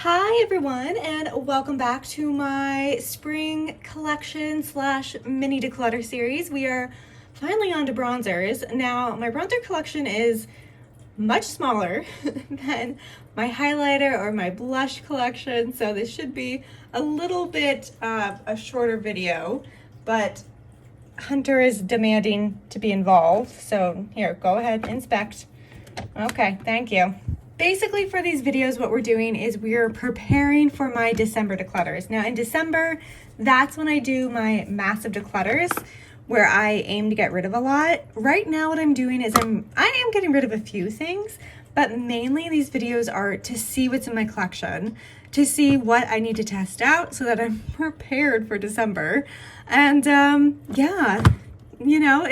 Hi everyone, and welcome back to my spring collection slash mini declutter series. We are finally on to bronzers. Now, my bronzer collection is much smaller than my highlighter or my blush collection, so this should be a little bit a shorter video, but Hunter is demanding to be involved, so here, go ahead, inspect. Okay, thank you. Basically for these videos, what we're doing is we're preparing for my December declutters. Now in December, that's when I do my massive declutters where I aim to get rid of a lot. Right now what I'm doing is I am getting rid of a few things, but mainly these videos are to see what's in my collection, to see what I need to test out so that I'm prepared for December. And yeah.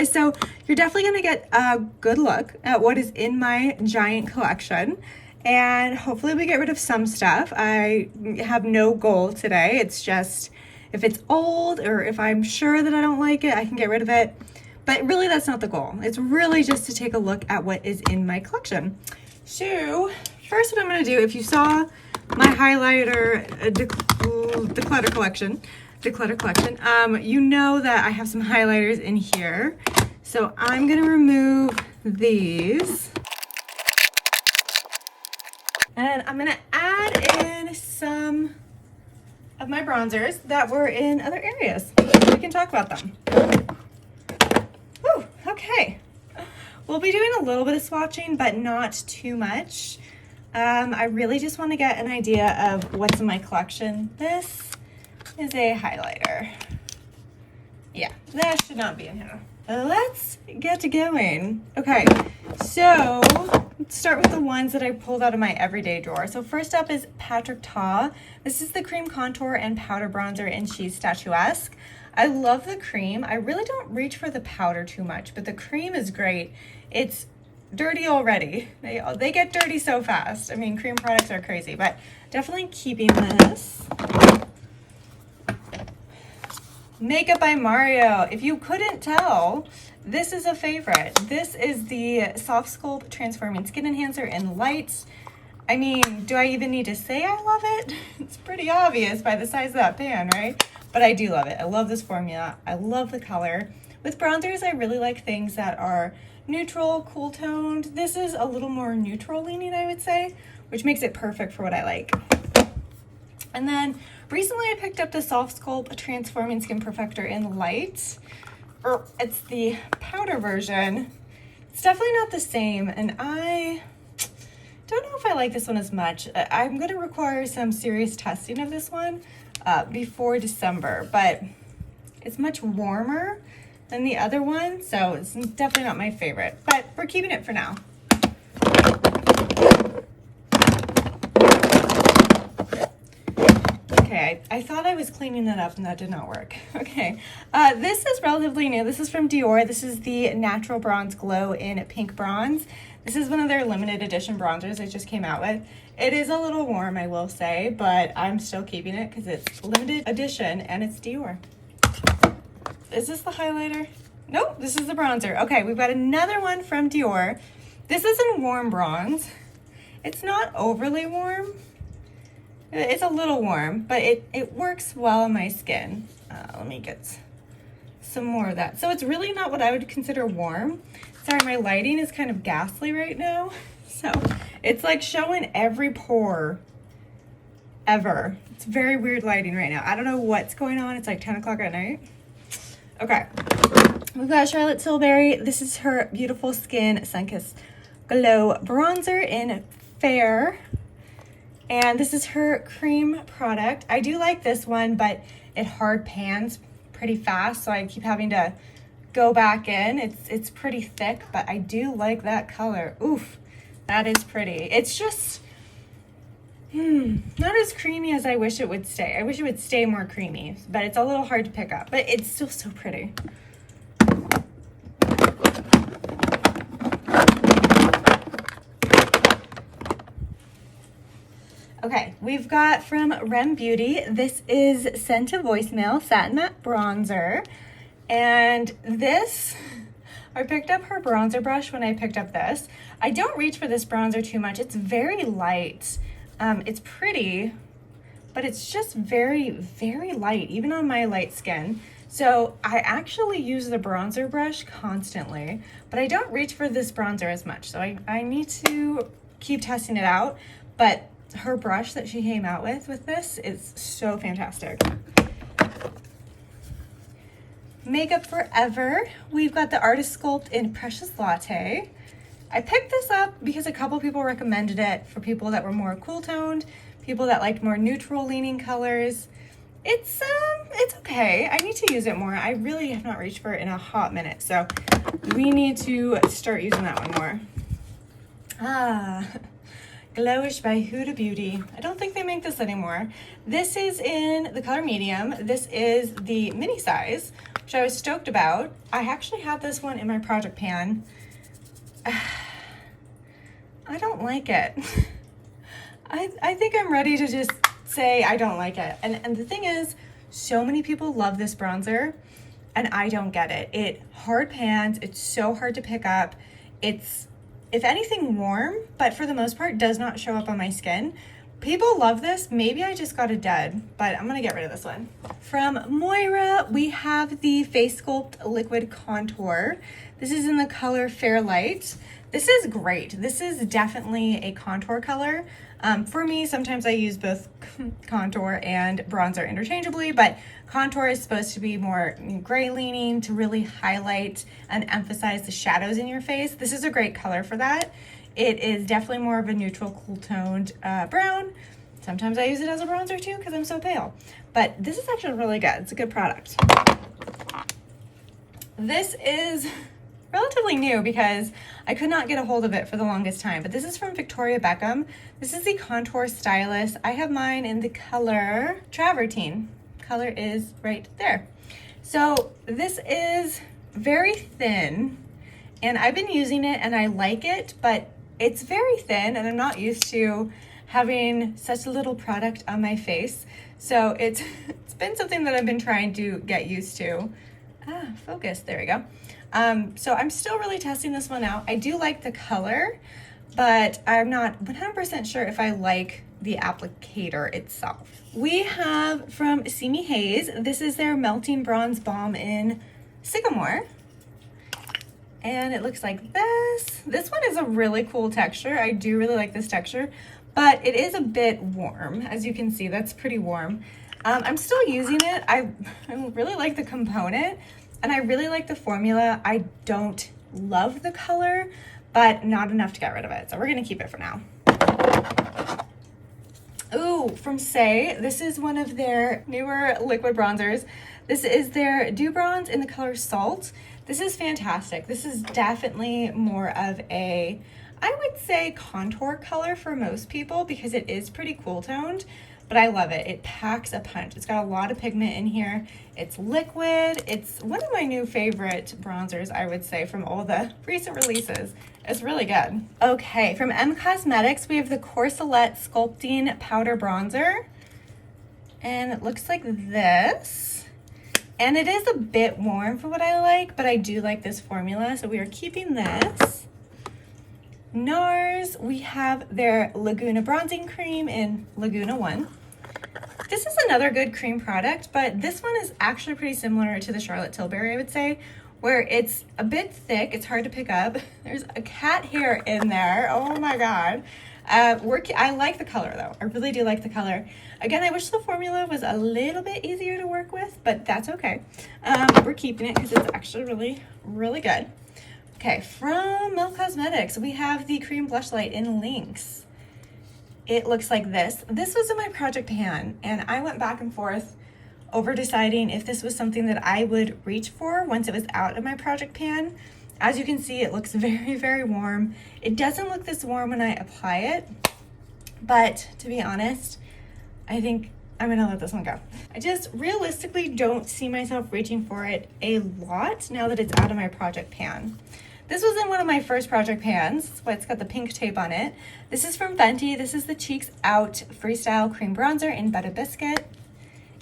So you're definitely going to get a good look at what is in my giant collection, and hopefully we get rid of some stuff. I have no goal today. It's just if it's old or if I'm sure that I don't like it, I can get rid of it. But really that's not the goal. It's really just to take a look at what is in my collection. So first what I'm going to do, if you saw my highlighter declutter collection, you know that I have some highlighters in here. So I'm gonna remove these. And I'm gonna add in some of my bronzers that were in other areas. We can talk about them. Whew, okay. We'll be doing a little bit of swatching, but not too much. I really just wanna get an idea of what's in my collection. This is a highlighter. Yeah, that should not be in here. Let's get going. Okay, so let's start with the ones that I pulled out of my everyday drawer. So first up is Patrick Ta. This is the cream contour and powder bronzer in She's Statuesque. I love the cream. I really don't reach for the powder too much, but the cream is great. It's dirty already. They get dirty so fast. I mean, cream products are crazy, but definitely keeping this. Makeup by Mario. If you couldn't tell, this is a favorite. This is the Soft Sculpt Transforming Skin Enhancer in Light. I mean, do I even need to say I love it? It's pretty obvious by the size of that pan, right? But I do love it. I love this formula. I love the color. With bronzers, I really like things that are neutral, cool toned. This is a little more neutral leaning, I would say, which makes it perfect for what I like. And then recently I picked up the Soft Sculpt Transforming Skin Perfector in Light. It's the powder version. It's definitely not the same, and I don't know if I like this one as much. I'm going to require some serious testing of this one before December, but it's much warmer than the other one, so it's definitely not my favorite, but we're keeping it for now. Okay, I thought I was cleaning that up and that did not work. Okay, this is relatively new. This is from Dior. This is the Natural Bronze Glow in Pink Bronze. This is one of their limited edition bronzers they just came out with. It is a little warm, I will say, but I'm still keeping it because it's limited edition and it's Dior. Is this the highlighter? Nope, this is the bronzer. Okay, we've got another one from Dior. This is in warm bronze. It's not overly warm. It's a little warm, but it works well on my skin. Let me get some more of that. So it's really not what I would consider warm. Sorry, my lighting is kind of ghastly right now. So it's like showing every pore ever. It's very weird lighting right now. I don't know what's going on. It's like 10 o'clock at night. Okay, we've got Charlotte Tilbury. This is her Beautiful Skin Sunkissed Glow Bronzer in Fair. And this is her cream product. I do like this one, but it hard pans pretty fast, so I keep having to go back in. It's pretty thick, but I do like that color. Oof, that is pretty. It's just not as creamy as I wish it would stay. I wish it would stay more creamy, but it's a little hard to pick up, but it's still so pretty. Okay, we've got from Rem Beauty. This is Sent to Voicemail Satin Matte Bronzer. And this, I picked up her bronzer brush when I picked up this. I don't reach for this bronzer too much. It's very light. It's pretty, but it's just very, very light, even on my light skin. So I actually use the bronzer brush constantly, but I don't reach for this bronzer as much. So I need to keep testing it out. But her brush that she came out with this is so fantastic. Makeup Forever. We've got the Artist Sculpt in Precious Latte. I picked this up because a couple people recommended it for people that were more cool toned, people that liked more neutral leaning colors. It's okay. I need to use it more. I really have not reached for it in a hot minute, so we need to start using that one more. Glowish by Huda Beauty. I don't think they make this anymore. This is in the color medium. This is the mini size, which I was stoked about. I actually have this one in my project pan. I don't like it. I think I'm ready to just say I don't like it. And the thing is, so many people love this bronzer and I don't get it. It hard pans, it's so hard to pick up. It's, if anything, warm, but for the most part does not show up on my skin. People love this. Maybe I just got a dud, but I'm gonna get rid of this one. From Moira, we have the Face Sculpt Liquid Contour. This is in the color Fairlight. This is great. This is definitely a contour color. For me, sometimes I use both contour and bronzer interchangeably, but contour is supposed to be more gray leaning to really highlight and emphasize the shadows in your face. This is a great color for that. It is definitely more of a neutral, cool toned brown. Sometimes I use it as a bronzer too because I'm so pale, but this is actually really good. It's a good product. This is relatively new because I could not get a hold of it for the longest time, but this is from Victoria Beckham. This is the Contour Stylus. I have mine in the color Travertine. Color is right there. So this is very thin and I've been using it and I like it, but it's very thin and I'm not used to having such a little product on my face. So it's been something that I've been trying to get used to. Focus, there we go. So I'm still really testing this one out. I do like the color, but I'm not 100% sure if I like the applicator itself. We have from Simi Haze, this is their Melting Bronze Balm in Sycamore. And it looks like this. This one is a really cool texture. I do really like this texture, but it is a bit warm. As you can see, that's pretty warm. I'm still using it. I really like the component and I really like the formula. I don't love the color, but not enough to get rid of it. So we're gonna keep it for now. Ooh, from Say, this is one of their newer liquid bronzers. This is their Dew Bronze in the color Salt. This is fantastic. This is definitely more of a, I would say, contour color for most people because it is pretty cool toned, but I love it. It packs a punch. It's got a lot of pigment in here. It's liquid. It's one of my new favorite bronzers, I would say, from all the recent releases. It's really good. Okay, from M Cosmetics, we have the Corselet Sculpting Powder Bronzer. And it looks like this. And it is a bit warm for what I like, but I do like this formula, so we are keeping this. NARS, we have their Laguna Bronzing Cream in Laguna 1. This is another good cream product, but this one is actually pretty similar to the Charlotte Tilbury, I would say, where it's a bit thick, it's hard to pick up. There's a cat hair in there, oh my God. I like the color though, I really do like the color. Again, I wish the formula was a little bit easier to work with, but that's okay. We're keeping it because it's actually really, really good. Okay, from Milk Cosmetics, we have the Cream Blush Light in Lynx. It looks like this. This was in my project pan, and I went back and forth over deciding if this was something that I would reach for once it was out of my project pan. As you can see, it looks very, very warm. It doesn't look this warm when I apply it, but to be honest, I think I'm gonna let this one go. I just realistically don't see myself reaching for it a lot now that it's out of my project pan. This was in one of my first project pans. That's why it's got the pink tape on it. This is from Fenty. This is the Cheeks Out Freestyle Cream Bronzer in Butter Biscuit.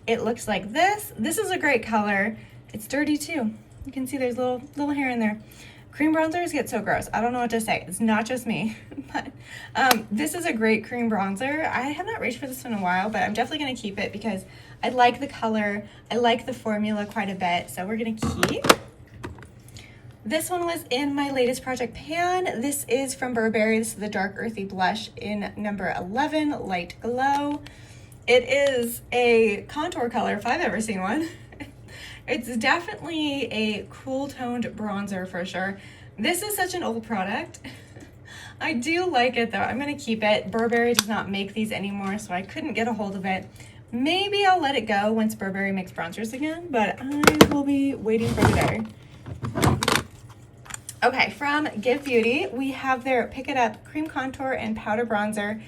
It looks like this. This is a great color. It's dirty too. You can see there's little hair in there. Cream bronzers get so gross. I don't know what to say. It's not just me. But this is a great cream bronzer. I have not reached for this in a while, but I'm definitely going to keep it because I like the color. I like the formula quite a bit, so we're going to keep. This one was in my latest project pan. This is from Burberry. This is the Dark Earthy Blush in number 11, Light Glow. It is a contour color if I've ever seen one. It's definitely a cool toned bronzer for sure. This is such an old product. I do like it though. I'm gonna keep it. Burberry does not make these anymore, so I couldn't get a hold of it. Maybe I'll let it go once Burberry makes bronzers again, but I will be waiting for the day. Okay, from Give Beauty, we have their Pick It Up Cream Contour and Powder Bronzer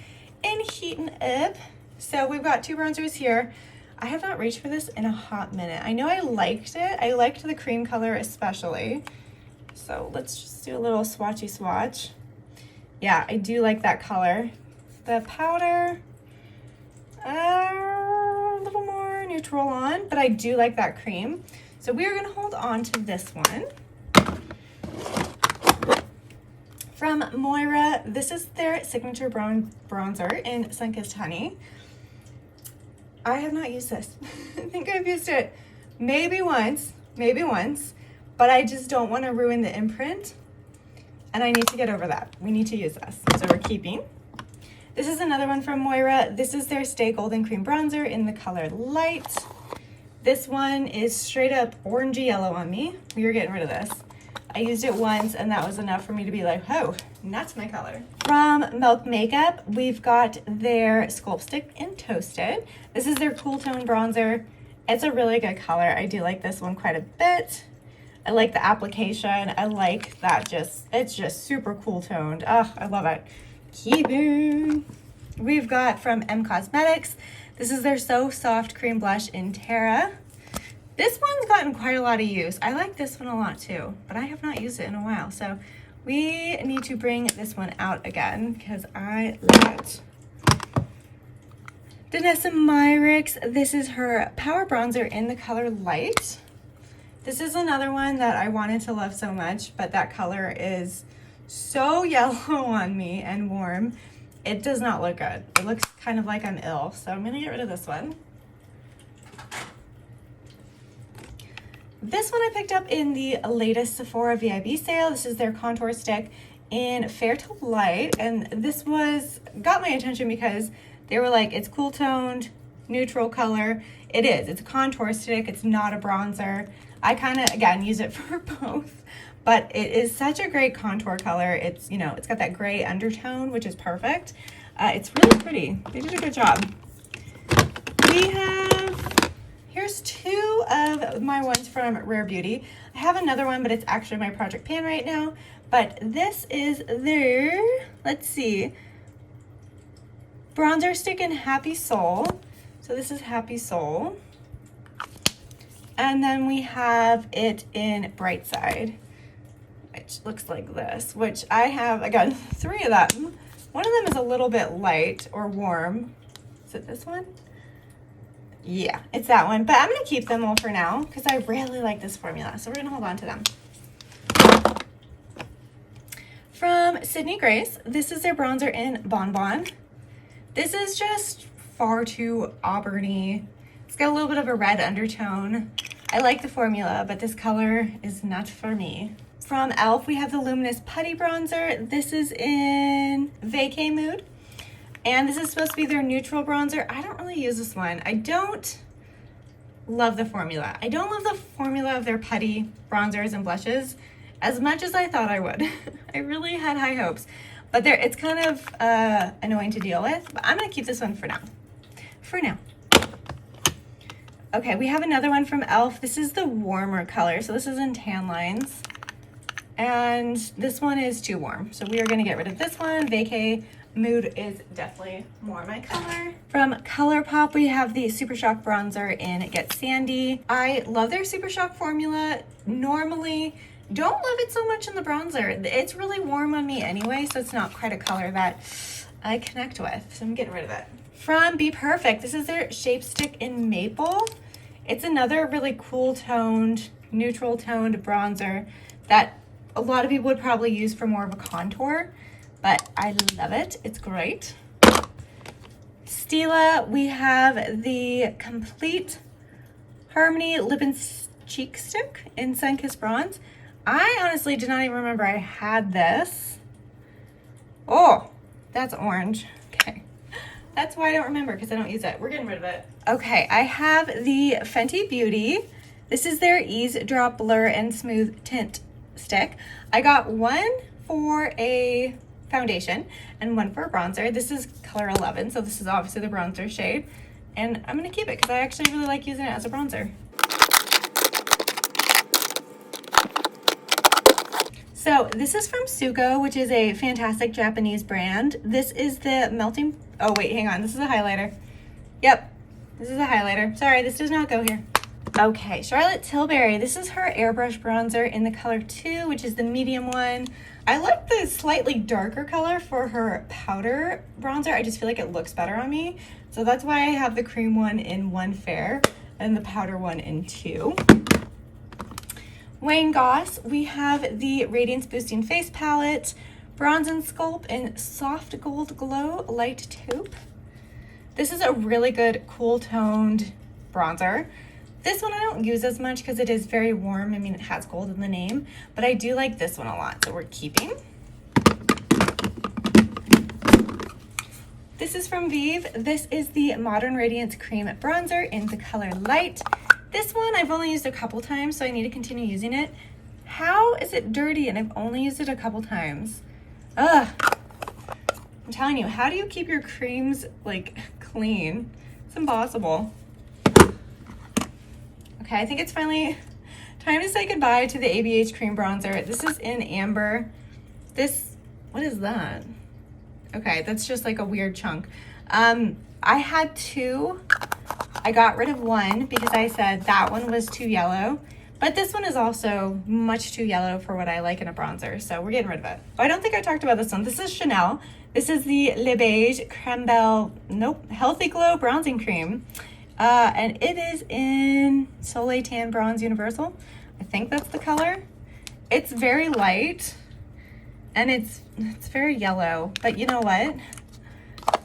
in Heat and Up. So we've got two bronzers here. I have not reached for this in a hot minute. I know I liked it. I liked the cream color especially. So let's just do a little swatchy swatch. Yeah, I do like that color. The powder, a little more neutral on, but I do like that cream. So we are gonna hold on to this one. From Moira, this is their signature bronzer in Sunkissed Honey. I have not used this. I think I've used it maybe once, but I just don't want to ruin the imprint. And I need to get over that. We need to use this. So we're keeping. This is another one from Moira. This is their Stay Golden Cream Bronzer in the color Light. This one is straight up orangey yellow on me. We are getting rid of this. I used it once and that was enough for me to be like, oh, that's my color. From Milk Makeup, we've got their Sculpt Stick in Toasted. This is their Cool Tone Bronzer. It's a really good color. I do like this one quite a bit. I like the application. I like that it's just super cool toned. Oh, I love it. Keeping. We've got from M Cosmetics. This is their So Soft Cream Blush in Terra. This one's gotten quite a lot of use. I like this one a lot too, but I have not used it in a while. So we need to bring this one out again because I love it. Danessa Myricks, this is her Power Bronzer in the color Light. This is another one that I wanted to love so much, but that color is so yellow on me and warm. It does not look good. It looks kind of like I'm ill, so I'm gonna get rid of this one. This one I picked up in the latest Sephora VIB sale. This is their contour stick in Fair to Light, and this got my attention because they were like, it's cool toned, neutral color. It is. It's a contour stick. It's not a bronzer. I kind of, again, use it for both, but it is such a great contour color. It's, you know, it's got that gray undertone, which is perfect. It's really pretty. They did a good job. We have, here's two of my ones from Rare Beauty. I have another one, but it's actually my project pan right now. But this is their, let's see, bronzer stick in Happy Soul. So this is Happy Soul. And then we have it in Bright Side, which looks like this, which I have, again, three of them. One of them is a little bit light or warm. Is it this one? Yeah, it's that one. But I'm going to keep them all for now because I really like this formula. So we're going to hold on to them. From Sydney Grace, this is their bronzer in Bon Bon. This is just far too auburny. It's got a little bit of a red undertone. I like the formula, but this color is not for me. From e.l.f., we have the Luminous Putty Bronzer. This is in Vacay Mood. And this is supposed to be their neutral bronzer. I don't really use this one. I don't love the formula. I don't love the formula of their putty bronzers and blushes as much as I thought I would. I really had high hopes. But it's kind of annoying to deal with. But I'm going to keep this one for now. For now. Okay, we have another one from e.l.f. This is the warmer color. So this is in Tan Lines. And this one is too warm. So we are going to get rid of this one. Vacay Mood is definitely more my color. From ColourPop, we have the Super Shock Bronzer in Get Sandy. I love their Super Shock formula. Normally, don't love it so much in the bronzer. It's really warm on me anyway, so it's not quite a color that I connect with. So I'm getting rid of it. From Be Perfect, this is their Shape Stick in Maple. It's another really cool toned, neutral toned bronzer that a lot of people would probably use for more of a contour, but I love it. It's great. Stila, we have the Complete Harmony Lip and Cheek Stick in Sunkissed Bronze. I honestly did not even remember I had this. Oh, that's orange. Okay. That's why I don't remember, because I don't use it. We're getting rid of it. Okay, I have the Fenty Beauty. This is their Ease Drop Blur and Smooth Tint Stick. I got one for a foundation and one for a bronzer. This is color 11, so this is obviously the bronzer shade. And I'm gonna keep it because I actually really like using it as a bronzer. So this is from Suko, which is a fantastic Japanese brand. This is the melting, oh wait, hang on, this is a highlighter. Yep, this is a highlighter. Sorry, this does not go here. Okay, Charlotte Tilbury, this is her airbrush bronzer in the color 2, which is the medium one. I like the slightly darker color for her powder bronzer. I just feel like it looks better on me. So that's why I have the cream one in 1 Fair and the powder one in 2. Wayne Goss, we have the Radiance Boosting Face Palette, Bronze and Sculpt in Soft Gold Glow Light Taupe. This is a really good cool toned bronzer. This one I don't use as much because it is very warm. I mean, it has gold in the name, but I do like this one a lot, so we're keeping. This is from Vive. This is the Modern Radiance Cream Bronzer in the color Light. This one I've only used a couple times, so I need to continue using it. How is it dirty and I've only used it a couple times? Ugh. I'm telling you, how do you keep your creams like clean? It's impossible. Okay, I think it's finally time to say goodbye to the ABH Cream Bronzer. This is in Amber. This, what is that? Okay, that's just like a weird chunk. I had 2. I got rid of 1 because I said that one was too yellow. But this one is also much too yellow for what I like in a bronzer, so we're getting rid of it. Oh, I don't think I talked about this one. This is Chanel. This is the Le Beige Creme Belle, Healthy Glow Bronzing Cream. And it is in Soleil Tan Bronze Universal. I think that's the color. It's very light and it's very yellow, but you know what?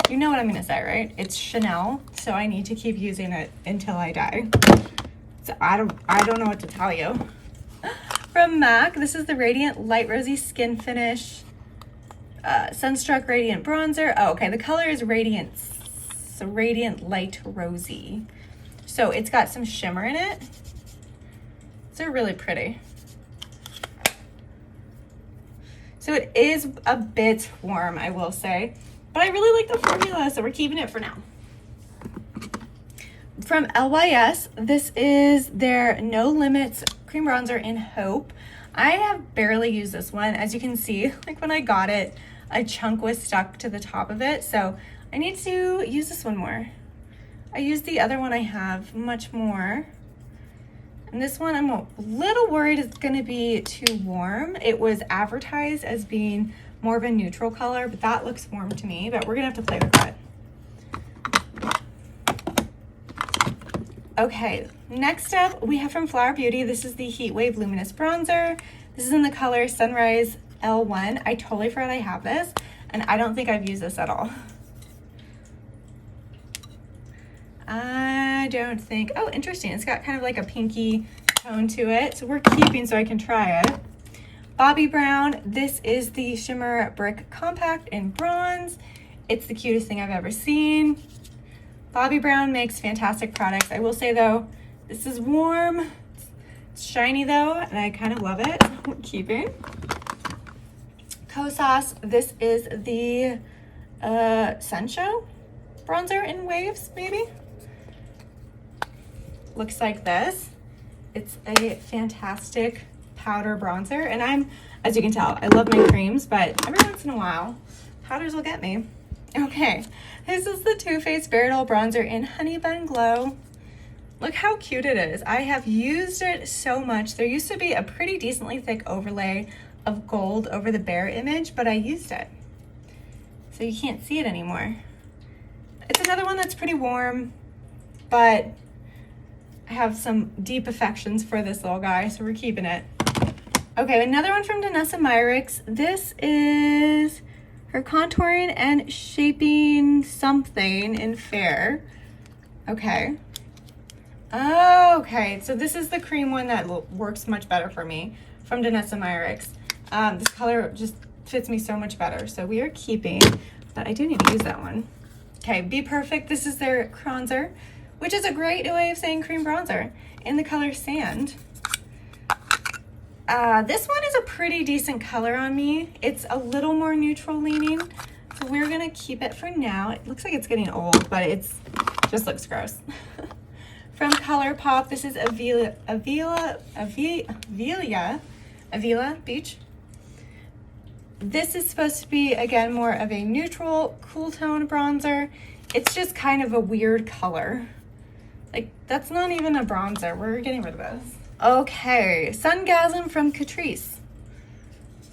You know what I'm gonna say, right? It's Chanel, so I need to keep using it until I die. So I don't know what to tell you. From MAC, this is the Radiant Light Rosy Skin Finish Sunstruck Radiant Bronzer. Oh, okay, the color is Radiant, so Radiant Light Rosy. So it's got some shimmer in it. They're really pretty. So it is a bit warm, I will say, but I really like the formula, so we're keeping it for now. From LYS, this is their No Limits Cream Bronzer in Hope. I have barely used this one. As you can see, like when I got it, a chunk was stuck to the top of it, so I need to use this one more. I use the other one I have much more. And this one I'm a little worried it's gonna be too warm. It was advertised as being more of a neutral color, but that looks warm to me, but we're gonna have to play with that. Okay, next up we have from Flower Beauty. This is the Heat Wave Luminous Bronzer. This is in the color Sunrise L1. I totally forgot I have this, and I don't think I've used this at all. I don't think, oh, interesting. It's got kind of like a pinky tone to it. So we're keeping so I can try it. Bobbi Brown, this is the Shimmer Brick Compact in bronze. It's the cutest thing I've ever seen. Bobbi Brown makes fantastic products. I will say though, this is warm. It's shiny though, and I kind of love it. We're keeping. Kosas, this is the Sunshow bronzer in waves, maybe? Looks like this. It's a fantastic powder bronzer, and I'm, as you can tell, I love my creams, but every once in a while, powders will get me. Okay, this is the Too Faced Veritable Bronzer in Honey Bun Glow. Look how cute it is. I have used it so much. There used to be a pretty decently thick overlay of gold over the bare image, but I used it. So you can't see it anymore. It's another one that's pretty warm, but I have some deep affections for this little guy, so we're keeping it. Okay, another one from Danessa Myricks. This is her contouring and shaping something in Fair. Okay. Okay, so this is the cream one that works much better for me from Danessa Myricks. This color just fits me so much better. So we are keeping, but I do need to use that one. Okay, Be Perfect. This is their bronzer, which is a great way of saying cream bronzer, in the color Sand. This one is a pretty decent color on me. It's a little more neutral leaning, so we're gonna keep it for now. It looks like it's getting old, but it's just looks gross. From ColourPop, this is Avila Beach. This is supposed to be, again, more of a neutral, cool tone bronzer. It's just kind of a weird color. Like, that's not even a bronzer. We're getting rid of this. Okay, Sungasm from Catrice.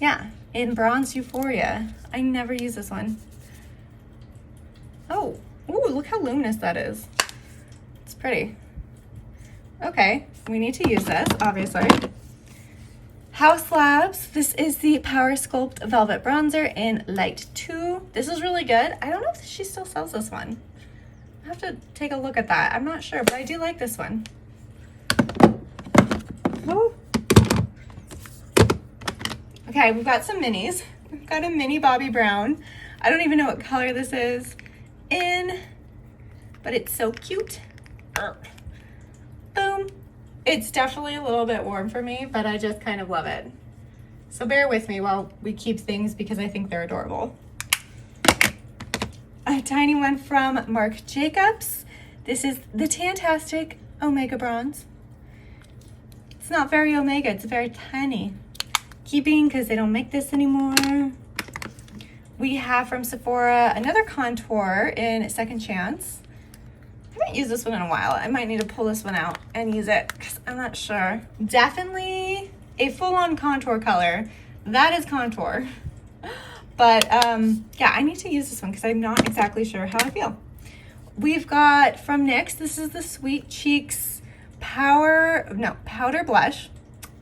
Yeah, in Bronze Euphoria. I never use this one. Oh, ooh, look how luminous that is. It's pretty. Okay, we need to use this, obviously. Haus Labs, this is the Power Sculpt Velvet Bronzer in Light 2. This is really good. I don't know if she still sells this one. I have to take a look at that. I'm not sure, but I do like this one. Oh. Okay, we've got some minis. We've got a mini Bobbi Brown. I don't even know what color this is in, but it's so cute. Boom. It's definitely a little bit warm for me, but I just kind of love it. So bear with me while we keep things because I think they're adorable. A tiny one from Marc Jacobs. This is the Tantastic Omega Bronze. It's not very omega, it's very tiny. Keeping because they don't make this anymore. We have from Sephora another contour in Second Chance. I haven't used this one in a while. I might need to pull this one out and use it because I'm not sure. Definitely a full-on contour color. That is contour. But yeah, I need to use this one because I'm not exactly sure how I feel. We've got from NYX, this is the Sweet Cheeks Powder Blush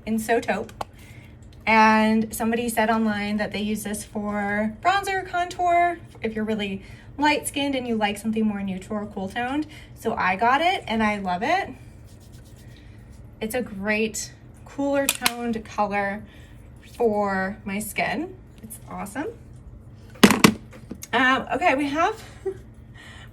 in So Taupe. And somebody said online that they use this for bronzer, contour, if you're really light skinned and you like something more neutral or cool toned. So I got it and I love it. It's a great cooler toned color for my skin. It's awesome. Okay, we have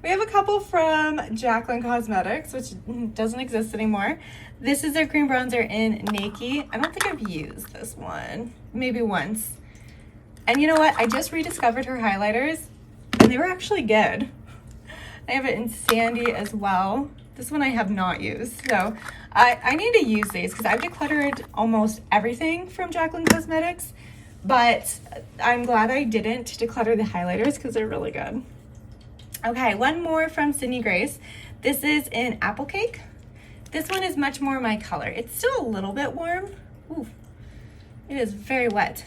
a couple from Jaclyn Cosmetics, which doesn't exist anymore. This is their cream bronzer in Naked. I don't think I've used this one, maybe once. And you know what? I just rediscovered her highlighters and they were actually good. I have it in Sandy as well. This one I have not used. So I need to use these because I've decluttered almost everything from Jaclyn Cosmetics, but I'm glad I didn't declutter the highlighters because they're really good. Okay, one more from Sydney Grace. This is in Apple Cake. This one is much more my color. It's still a little bit warm. Ooh, it is very wet.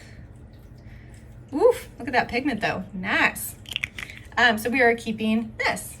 Oof, look at that pigment though, nice. So we are keeping this.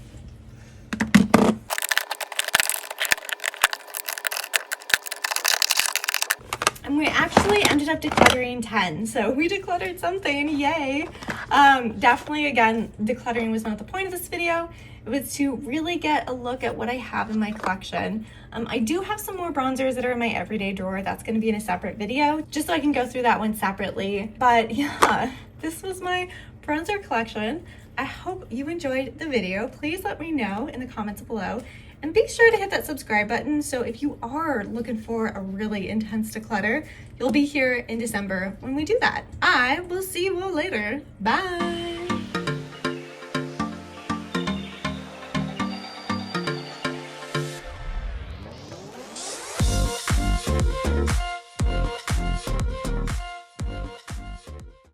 And we actually ended up decluttering 10. So we decluttered something, yay. Definitely, again, decluttering was not the point of this video. It was to really get a look at what I have in my collection. I do have some more bronzers that are in my everyday drawer. That's gonna be in a separate video, just so I can go through that one separately. But yeah, this was my bronzer collection. I hope you enjoyed the video. Please let me know in the comments below. And be sure to hit that subscribe button so if you are looking for a really intense declutter, you'll be here in December when we do that. I will see you all later. Bye.